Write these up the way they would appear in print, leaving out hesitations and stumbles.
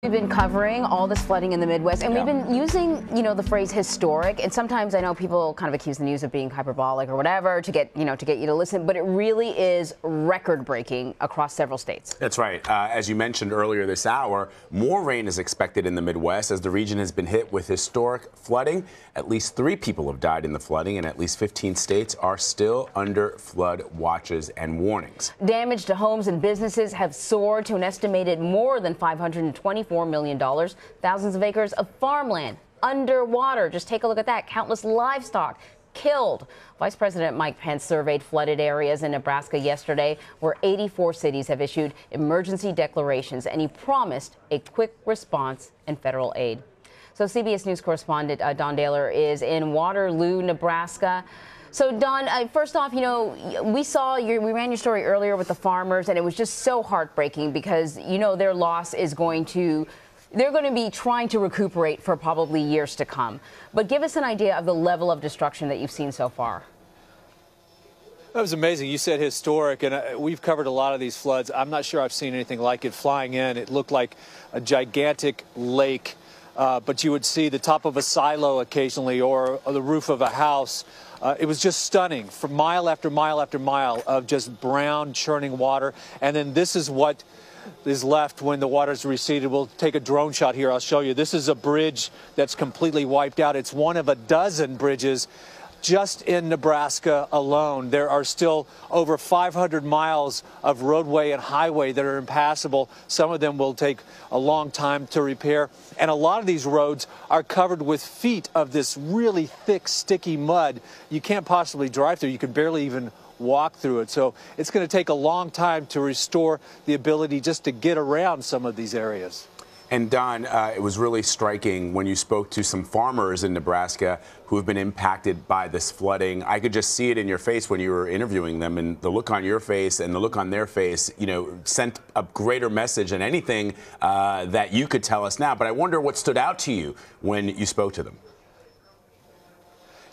We've been covering all this flooding in the Midwest, and we've been using, the phrase historic. And sometimes I know people kind of accuse the news of being hyperbolic or whatever to get you to listen, but it really is record-breaking across several states. That's right. As you mentioned earlier this hour, more rain is expected in the Midwest as the region has been hit with historic flooding. At least 3 people have died in the flooding, and at least 15 states are still under flood watches and warnings. Damage to homes and businesses have soared to an estimated more than $524 million. Thousands of acres of farmland underwater. Just take a look at that. Countless livestock killed. Vice President Mike Pence surveyed flooded areas in Nebraska yesterday, where 84 cities have issued emergency declarations, and he promised a quick response and federal aid. So CBS News correspondent Don Dahler is in Waterloo, Nebraska. So, Don, first off, we ran your story earlier with the farmers, and it was just so heartbreaking because, their loss is they're going to be trying to recuperate for probably years to come. But give us an idea of the level of destruction that you've seen so far. That was amazing. You said historic, and we've covered a lot of these floods. I'm not sure I've seen anything like it. Flying in, it looked like a gigantic lake, but you would see the top of a silo occasionally or the roof of a house. It was just stunning for mile after mile after mile of just brown churning water. And then this is what is left when the water's receded. We'll take a drone shot here. I'll show you. This is a bridge that's completely wiped out. It's one of a dozen bridges just in Nebraska alone. There are still over 500 miles of roadway and highway that are impassable. Some of them will take a long time to repair. And a lot of these roads are covered with feet of this really thick, sticky mud. You can't possibly drive through. You can barely even walk through it. So it's going to take a long time to restore the ability just to get around some of these areas. And Don, it was really striking when you spoke to some farmers in Nebraska who have been impacted by this flooding. I could just see it in your face when you were interviewing them, and the look on your face and the look on their face, sent a greater message than anything that you could tell us now. But I wonder what stood out to you when you spoke to them.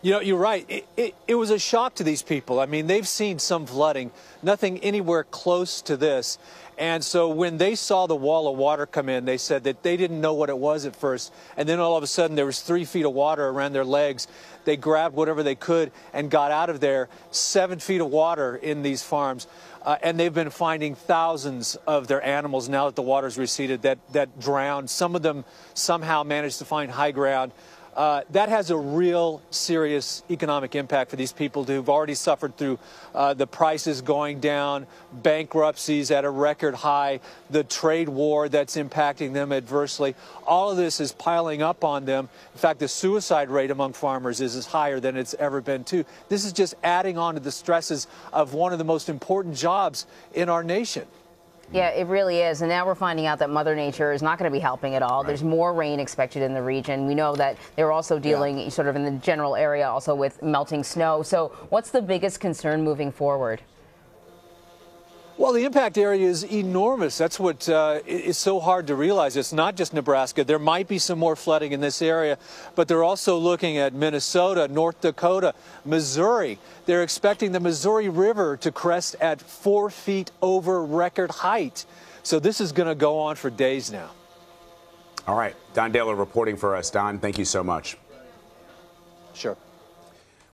You're right. It was a shock to these people. I mean, they've seen some flooding, nothing anywhere close to this. And so when they saw the wall of water come in, they said that they didn't know what it was at first. And then all of a sudden there was 3 feet of water around their legs. They grabbed whatever they could and got out of there. 7 feet of water in these farms. And they've been finding thousands of their animals now that the water's receded that drowned. Some of them somehow managed to find high ground. That has a real serious economic impact for these people who've already suffered through the prices going down, bankruptcies at a record high, the trade war that's impacting them adversely. All of this is piling up on them. In fact, the suicide rate among farmers is higher than it's ever been, too. This is just adding on to the stresses of one of the most important jobs in our nation. Yeah, it really is. And now we're finding out that Mother Nature is not going to be helping at all. Right. There's more rain expected in the region. We know that they're also dealing sort of in the general area also with melting snow. So what's the biggest concern moving forward? Well, the impact area is enormous. That's what is so hard to realize. It's not just Nebraska. There might be some more flooding in this area, but they're also looking at Minnesota, North Dakota, Missouri. They're expecting the Missouri River to crest at 4 feet over record height. So this is going to go on for days now. All right. Don Dahler reporting for us. Don, thank you so much. Sure.